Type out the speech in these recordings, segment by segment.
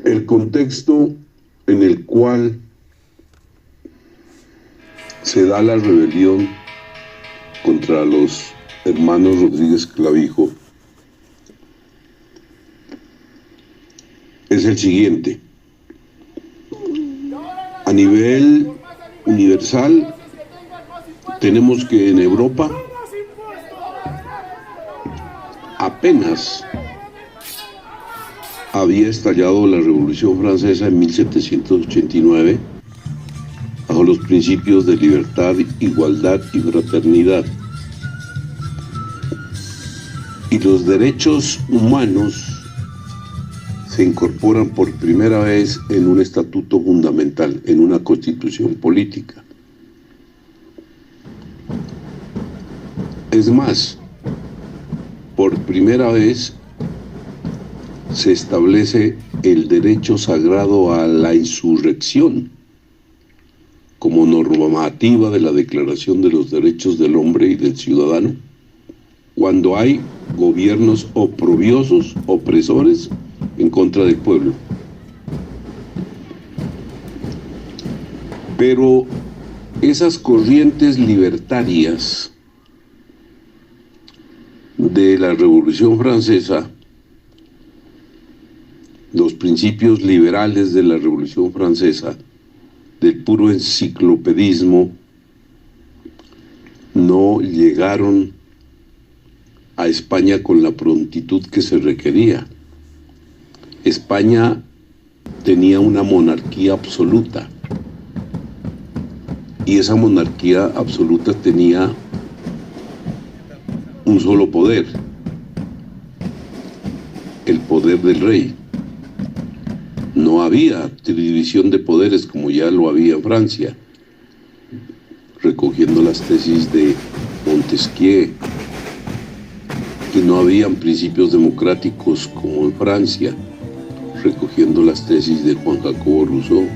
El contexto en el cual se da la rebelión contra los hermanos Rodríguez Clavijo es el siguiente. A nivel universal, tenemos que en Europa apenas había estallado la Revolución Francesa en 1789 bajo los principios de libertad, igualdad y fraternidad. Y los derechos humanos se incorporan por primera vez en un estatuto fundamental, en una constitución política. Es más, por primera vez se establece el derecho sagrado a la insurrección como normativa de la Declaración de los Derechos del Hombre y del Ciudadano, cuando hay gobiernos oprobiosos, opresores, en contra del pueblo. Pero esas corrientes libertarias de la Revolución Francesa, los principios liberales de la Revolución Francesa, del puro enciclopedismo, no llegaron a España con la prontitud que se requería. España tenía una monarquía absoluta y esa monarquía absoluta tenía un solo poder, el poder del rey. No había división de poderes como ya lo había en Francia, recogiendo las tesis de Montesquieu, que no habían principios democráticos como en Francia, recogiendo las tesis de Juan Jacobo Rousseau,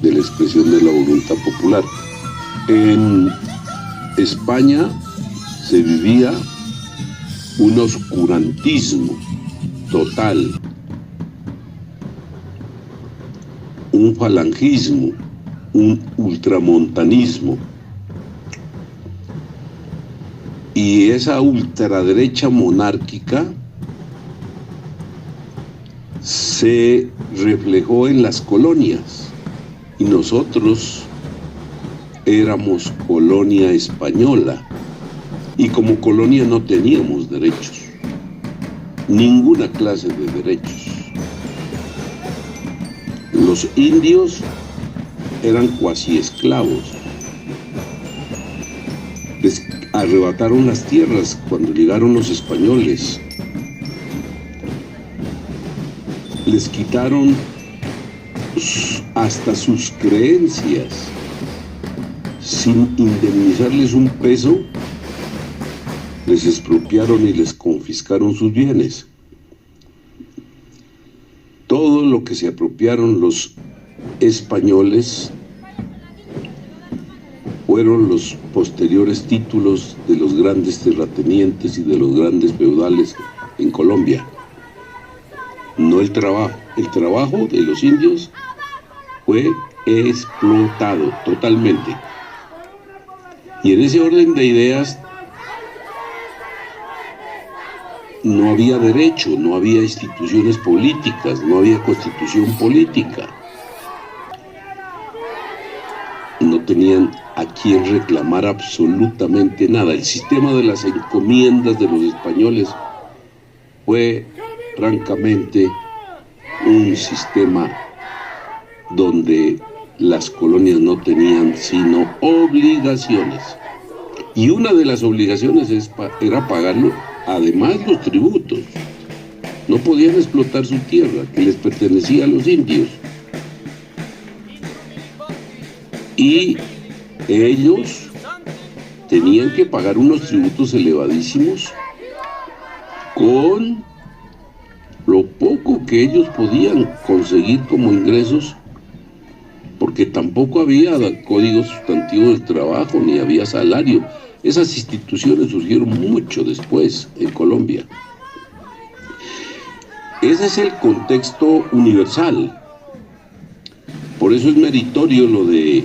de la expresión de la voluntad popular. En España se vivía un oscurantismo total, un falangismo, un ultramontanismo. Y esa ultraderecha monárquica se reflejó en las colonias, y nosotros éramos colonia española, y como colonia no teníamos derechos, ninguna clase de derechos. Los indios eran cuasi esclavos. Les arrebataron las tierras cuando llegaron los españoles. Les quitaron hasta sus creencias sin indemnizarles un peso. Les expropiaron y les confiscaron sus bienes. Todo lo que se apropiaron los españoles fueron los posteriores títulos de los grandes terratenientes y de los grandes feudales en Colombia. No el trabajo. El trabajo de los indios fue explotado totalmente. Y en ese orden de ideas no había derecho, no había instituciones políticas, no había constitución política. No tenían a quien reclamar absolutamente nada. El sistema de las encomiendas de los españoles fue francamente un sistema donde las colonias no tenían sino obligaciones. Y una de las obligaciones era pagarlo, además los tributos. No podían explotar su tierra, que les pertenecía a los indios. Y ellos tenían que pagar unos tributos elevadísimos con lo poco que ellos podían conseguir como ingresos, porque tampoco había código sustantivo del trabajo, ni había salario. Esas instituciones surgieron mucho después en Colombia. Ese es el contexto universal. Por eso es meritorio lo de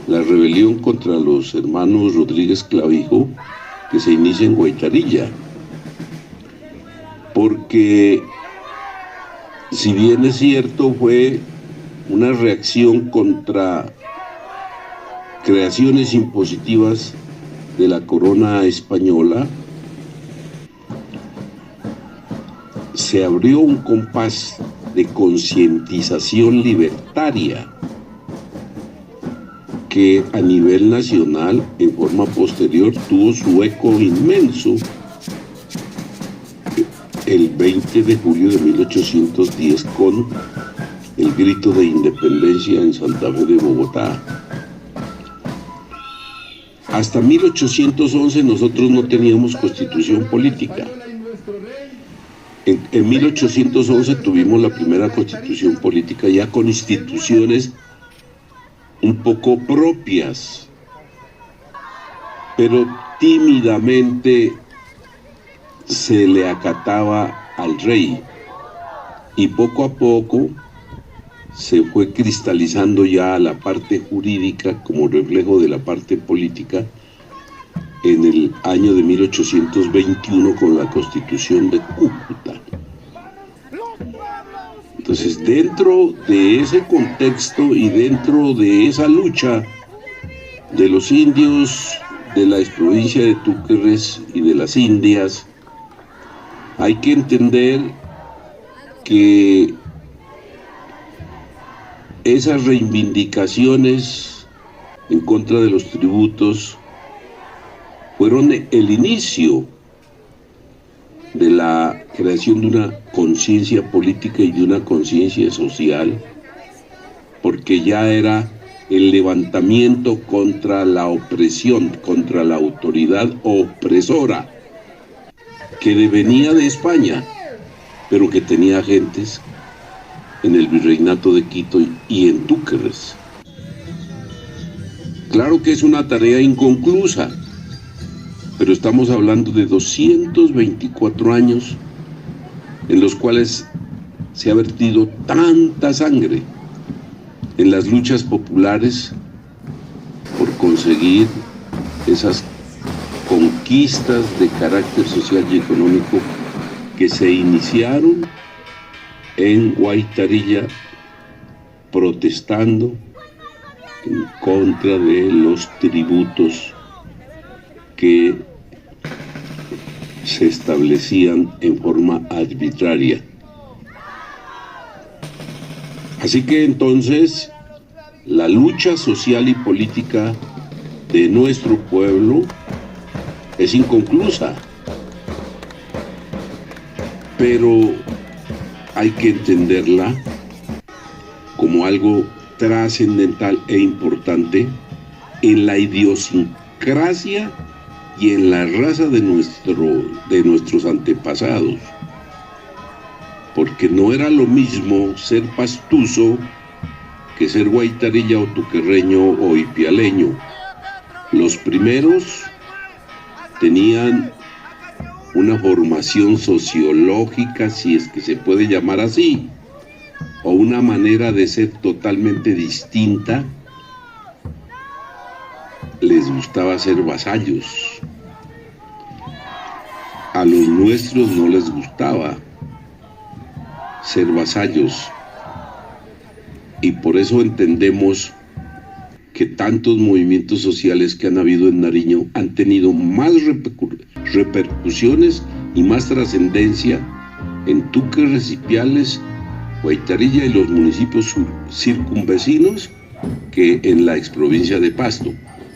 la rebelión contra los hermanos Rodríguez Clavijo, que se inicia en Guaitarilla. Porque, si bien es cierto, fue una reacción contra creaciones impositivas de la corona española, se abrió un compás de concientización libertaria que a nivel nacional, en forma posterior, tuvo su eco inmenso el 20 de julio de 1810 con el grito de independencia en Santa Fe de Bogotá. Hasta 1811 nosotros no teníamos constitución política. En 1811 tuvimos la primera constitución política ya con instituciones un poco propias, pero tímidamente se le acataba al rey y poco a poco se fue cristalizando ya la parte jurídica como reflejo de la parte política en el año de 1821 con la Constitución de Cúcuta. Entonces, dentro de ese contexto y dentro de esa lucha de los indios de la exprovincia de Túquerres y de las Indias, hay que entender que esas reivindicaciones en contra de los tributos fueron el inicio de la creación de una conciencia política y de una conciencia social, porque ya era el levantamiento contra la opresión, contra la autoridad opresora, que devenía de España, pero que tenía agentes en el virreinato de Quito y en Túquerres. Claro que es una tarea inconclusa, pero estamos hablando de 224 años en los cuales se ha vertido tanta sangre en las luchas populares por conseguir esas conquistas de carácter social y económico que se iniciaron en Guaitarilla protestando en contra de los tributos que se establecían en forma arbitraria. Así que entonces la lucha social y política de nuestro pueblo es inconclusa, pero hay que entenderla como algo trascendental e importante en la idiosincrasia y en la raza de nuestros antepasados, porque no era lo mismo ser pastuso que ser guaitarilla o tuquerreño o ipialeño. Los primeros tenían una formación sociológica, si es que se puede llamar así, o una manera de ser totalmente distinta. Les gustaba ser vasallos. A los nuestros no les gustaba ser vasallos. Y por eso entendemos que tantos movimientos sociales que han habido en Nariño han tenido más repercusiones y más trascendencia en Túquerres, Ipiales, Guaitarilla y los municipios circunvecinos que en la exprovincia de Pasto.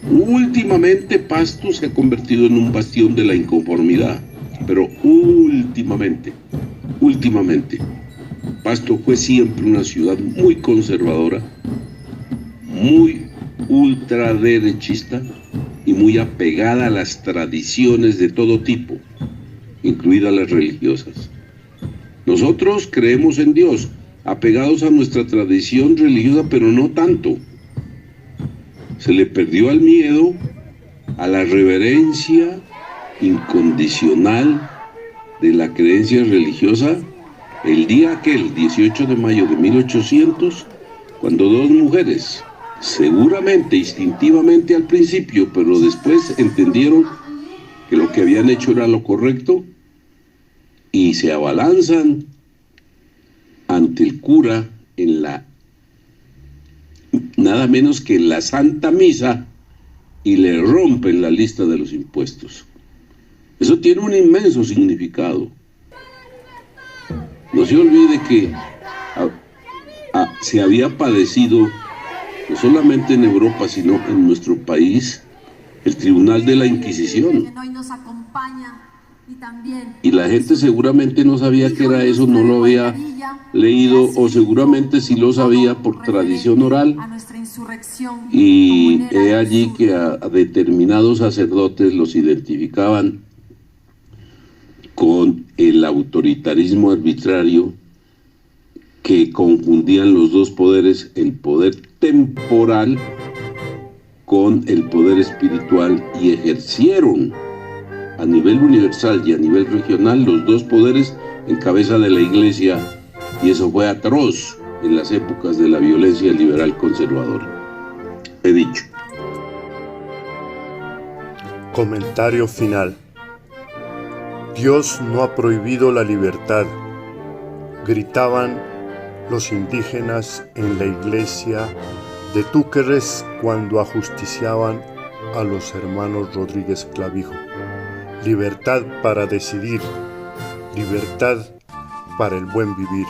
Últimamente Pasto se ha convertido en un bastión de la inconformidad, pero últimamente, Pasto fue siempre una ciudad muy conservadora, muy ultraderechista y muy apegada a las tradiciones de todo tipo, incluidas las religiosas. Nosotros creemos en Dios, apegados a nuestra tradición religiosa, pero no tanto. Se le perdió al miedo, a la reverencia incondicional de la creencia religiosa el día aquel, 18 de mayo de 1800, cuando dos mujeres, seguramente instintivamente al principio, pero después entendieron que lo que habían hecho era lo correcto, y se abalanzan ante el cura en la nada menos que en la Santa Misa y le rompen la lista de los impuestos. Eso tiene un inmenso significado. No se olvide que se había padecido, no solamente en Europa, sino en nuestro país, el Tribunal de la Inquisición. Y la gente seguramente no sabía qué era eso, no lo había leído, o seguramente sí lo sabía por tradición oral. Y he allí que a determinados sacerdotes los identificaban con el autoritarismo arbitrario, que confundían los dos poderes, el poder temporal con el poder espiritual, y ejercieron a nivel universal y a nivel regional los dos poderes en cabeza de la Iglesia, y eso fue atroz en las épocas de la violencia liberal conservadora. He dicho. Comentario final. Dios no ha prohibido la libertad, gritaban los indígenas en la iglesia de Túquerres cuando ajusticiaban a los hermanos Rodríguez Clavijo. Libertad para decidir, libertad para el buen vivir.